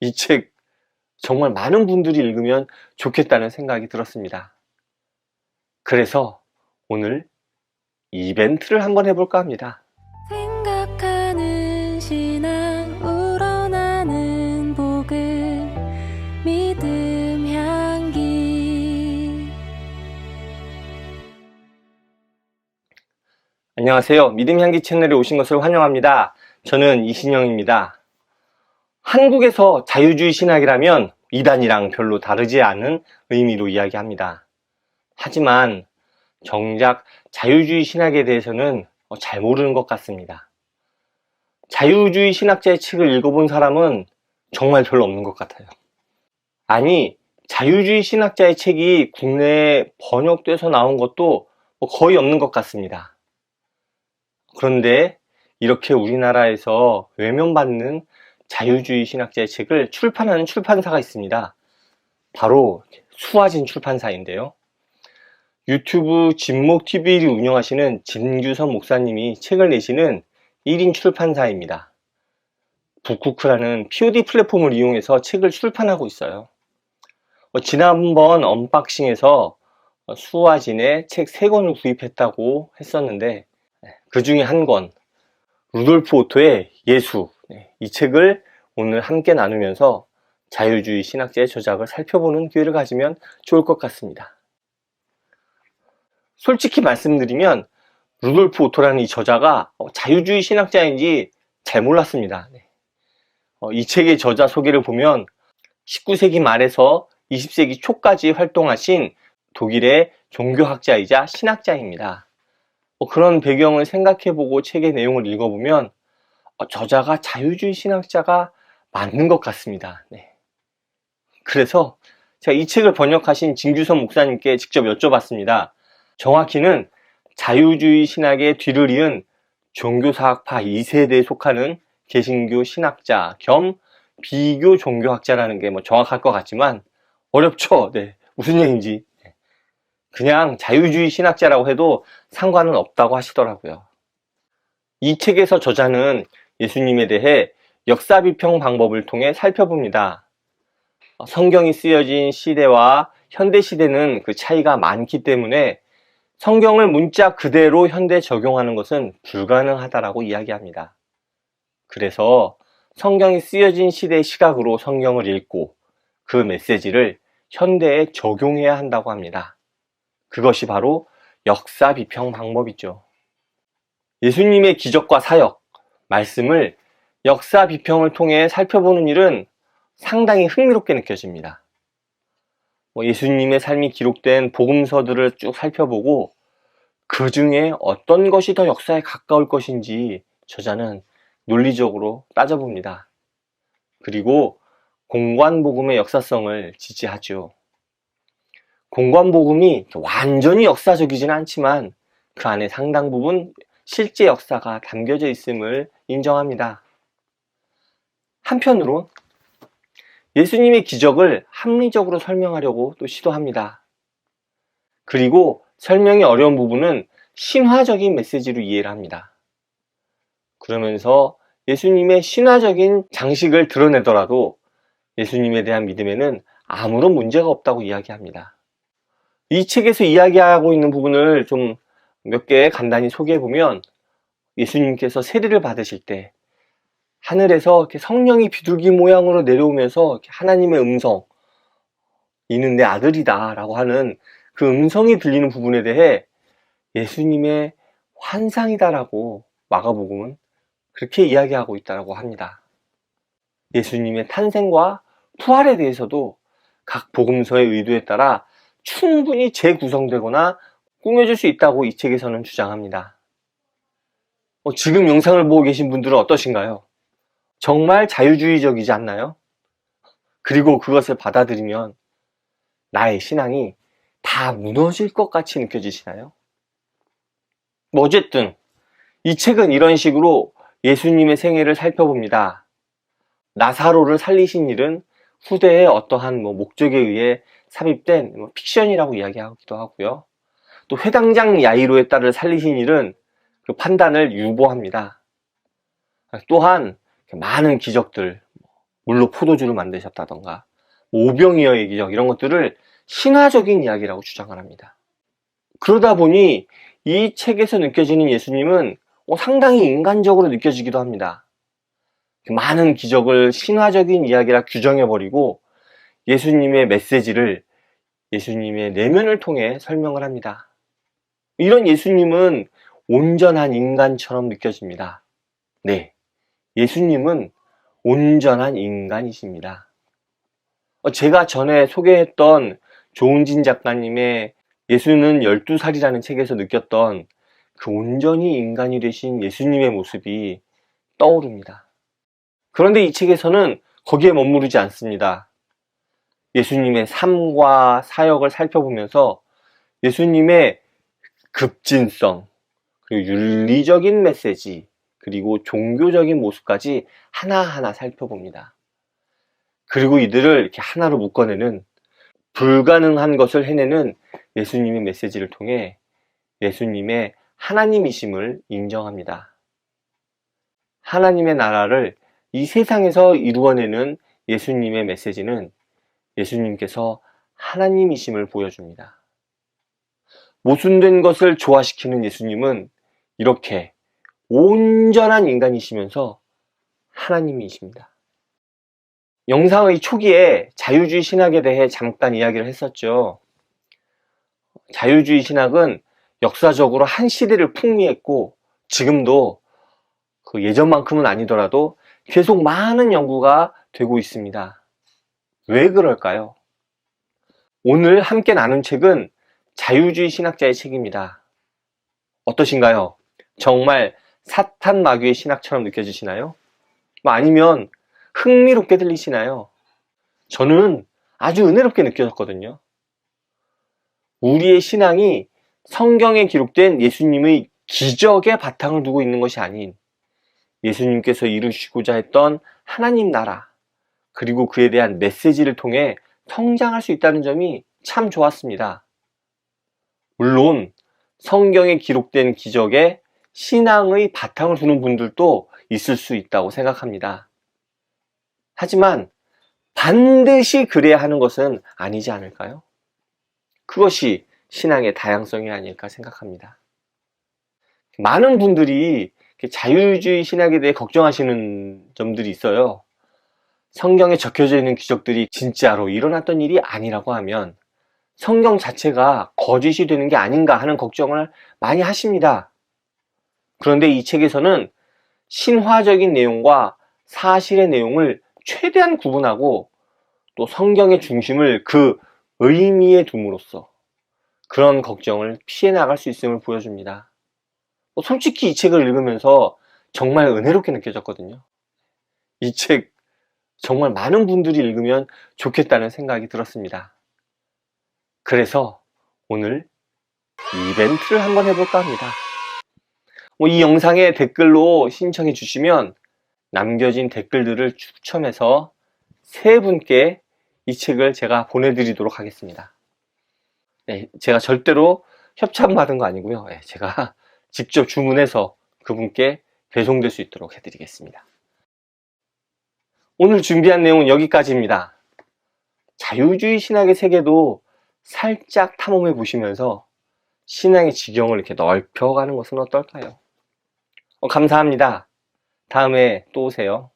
이 책 정말 많은 분들이 읽으면 좋겠다는 생각이 들었습니다. 그래서 오늘 이벤트를 한번 해볼까 합니다. 생각하는 신앙 우러나는 복음 믿음 향기. 안녕하세요. 믿음향기 채널에 오신 것을 환영합니다. 저는 이신영입니다. 한국에서 자유주의 신학이라면 이단이랑 별로 다르지 않은 의미로 이야기합니다. 하지만 정작 자유주의 신학에 대해서는 잘 모르는 것 같습니다. 자유주의 신학자의 책을 읽어본 사람은 정말 별로 없는 것 같아요. 아니, 자유주의 신학자의 책이 국내에 번역돼서 나온 것도 거의 없는 것 같습니다. 그런데 이렇게 우리나라에서 외면받는 자유주의 신학자의 책을 출판하는 출판사가 있습니다. 바로 수아진 출판사인데요. 유튜브 진목TV를 운영하시는 진규선 목사님이 책을 내시는 1인 출판사입니다. 북쿠크라는 POD 플랫폼을 이용해서 책을 출판하고 있어요. 지난번 언박싱에서 수아진의 책 3권을 구입했다고 했었는데 그 중에 한 권, 루돌프 오토의 예수, 이 책을 오늘 함께 나누면서 자유주의 신학자의 저작을 살펴보는 기회를 가지면 좋을 것 같습니다. 솔직히 말씀드리면 루돌프 오토라는 이 저자가 자유주의 신학자인지 잘 몰랐습니다. 이 책의 저자 소개를 보면 19세기 말에서 20세기 초까지 활동하신 독일의 종교학자이자 신학자입니다. 그런 배경을 생각해보고 책의 내용을 읽어보면 저자가 자유주의 신학자가 맞는 것 같습니다. 그래서 제가 이 책을 번역하신 진규선 목사님께 직접 여쭤봤습니다. 정확히는 자유주의 신학의 뒤를 이은 종교사학파 2세대에 속하는 개신교 신학자 겸 비교 종교학자라는 게 정확할 것 같지만 어렵죠? 무슨 얘기인지. 그냥 자유주의 신학자라고 해도 상관은 없다고 하시더라고요. 이 책에서 저자는 예수님에 대해 역사 비평 방법을 통해 살펴봅니다. 성경이 쓰여진 시대와 현대 시대는 그 차이가 많기 때문에 성경을 문자 그대로 현대에 적용하는 것은 불가능하다라고 이야기합니다. 그래서 성경이 쓰여진 시대의 시각으로 성경을 읽고 그 메시지를 현대에 적용해야 한다고 합니다. 그것이 바로 역사 비평 방법이죠. 예수님의 기적과 사역, 말씀을 역사 비평을 통해 살펴보는 일은 상당히 흥미롭게 느껴집니다. 예수님의 삶이 기록된 복음서들을 쭉 살펴보고 그 중에 어떤 것이 더 역사에 가까울 것인지 저자는 논리적으로 따져봅니다. 그리고 공관복음의 역사성을 지지하죠. 공관복음이 완전히 역사적이지는 않지만 그 안에 상당 부분 실제 역사가 담겨져 있음을 인정합니다. 한편으로 예수님의 기적을 합리적으로 설명하려고 또 시도합니다. 그리고 설명이 어려운 부분은 신화적인 메시지로 이해를 합니다. 그러면서 예수님의 신화적인 장식을 드러내더라도 예수님에 대한 믿음에는 아무런 문제가 없다고 이야기합니다. 이 책에서 이야기하고 있는 부분을 좀 몇 개 간단히 소개해보면 예수님께서 세례를 받으실 때 하늘에서 이렇게 성령이 비둘기 모양으로 내려오면서 이렇게 하나님의 음성, 이는 내 아들이다 라고 하는 그 음성이 들리는 부분에 대해 예수님의 환상이다라고 마가복음은 그렇게 이야기하고 있다고 합니다. 예수님의 탄생과 부활에 대해서도 각 복음서의 의도에 따라 충분히 재구성되거나 꾸며질 수 있다고 이 책에서는 주장합니다. 지금 영상을 보고 계신 분들은 어떠신가요? 정말 자유주의적이지 않나요? 그리고 그것을 받아들이면 나의 신앙이 다 무너질 것 같이 느껴지시나요? 어쨌든 이 책은 이런 식으로 예수님의 생애를 살펴봅니다. 나사로를 살리신 일은 후대의 어떠한 목적에 의해 삽입된 픽션이라고 이야기하기도 하고요. 또 회당장 야이로의 딸을 살리신 일은 그 판단을 유보합니다. 또한 많은 기적들, 물로 포도주를 만드셨다던가 오병이어의 기적 이런 것들을 신화적인 이야기라고 주장을 합니다. 그러다 보니 이 책에서 느껴지는 예수님은 상당히 인간적으로 느껴지기도 합니다. 많은 기적을 신화적인 이야기라 규정해버리고 예수님의 메시지를 예수님의 내면을 통해 설명을 합니다. 이런 예수님은 온전한 인간처럼 느껴집니다. 네, 예수님은 온전한 인간이십니다. 제가 전에 소개했던 조은진 작가님의 예수는 12살이라는 책에서 느꼈던 그 온전히 인간이 되신 예수님의 모습이 떠오릅니다. 그런데 이 책에서는 거기에 머무르지 않습니다. 예수님의 삶과 사역을 살펴보면서 예수님의 급진성, 그리고 윤리적인 메시지, 그리고 종교적인 모습까지 하나하나 살펴봅니다. 그리고 이들을 이렇게 하나로 묶어내는, 불가능한 것을 해내는 예수님의 메시지를 통해 예수님의 하나님이심을 인정합니다. 하나님의 나라를 이 세상에서 이루어내는 예수님의 메시지는 예수님께서 하나님이심을 보여줍니다. 모순된 것을 조화시키는 예수님은 이렇게 온전한 인간이시면서 하나님이십니다. 영상의 초기에 자유주의 신학에 대해 잠깐 이야기를 했었죠. 자유주의 신학은 역사적으로 한 시대를 풍미했고 지금도 그 예전만큼은 아니더라도 계속 많은 연구가 되고 있습니다. 왜 그럴까요? 오늘 함께 나눈 책은 자유주의 신학자의 책입니다. 어떠신가요? 정말 사탄 마귀의 신학처럼 느껴지시나요? 아니면 흥미롭게 들리시나요? 저는 아주 은혜롭게 느껴졌거든요. 우리의 신앙이 성경에 기록된 예수님의 기적의 바탕을 두고 있는 것이 아닌 예수님께서 이루시고자 했던 하나님 나라, 그리고 그에 대한 메시지를 통해 성장할 수 있다는 점이 참 좋았습니다. 물론 성경에 기록된 기적에 신앙의 바탕을 두는 분들도 있을 수 있다고 생각합니다. 하지만 반드시 그래야 하는 것은 아니지 않을까요? 그것이 신앙의 다양성이 아닐까 생각합니다. 많은 분들이 자유주의 신학에 대해 걱정하시는 점들이 있어요. 성경에 적혀져 있는 기적들이 진짜로 일어났던 일이 아니라고 하면 성경 자체가 거짓이 되는 게 아닌가 하는 걱정을 많이 하십니다. 그런데 이 책에서는 신화적인 내용과 사실의 내용을 최대한 구분하고 또 성경의 중심을 그 의미에 둠으로써 그런 걱정을 피해 나갈 수 있음을 보여줍니다. 솔직히 이 책을 읽으면서 정말 은혜롭게 느껴졌거든요. 이 책 정말 많은 분들이 읽으면 좋겠다는 생각이 들었습니다. 그래서 오늘 이벤트를 한번 해볼까 합니다. 이 영상에 댓글로 신청해 주시면 남겨진 댓글들을 추첨해서 3분께 이 책을 제가 보내드리도록 하겠습니다. 네, 제가 절대로 협찬받은 거 아니고요. 네, 제가 직접 주문해서 그분께 배송될 수 있도록 해드리겠습니다. 오늘 준비한 내용은 여기까지입니다. 자유주의 신학의 세계도 살짝 탐험해 보시면서 신앙의 지경을 이렇게 넓혀가는 것은 어떨까요? 감사합니다. 다음에 또 오세요.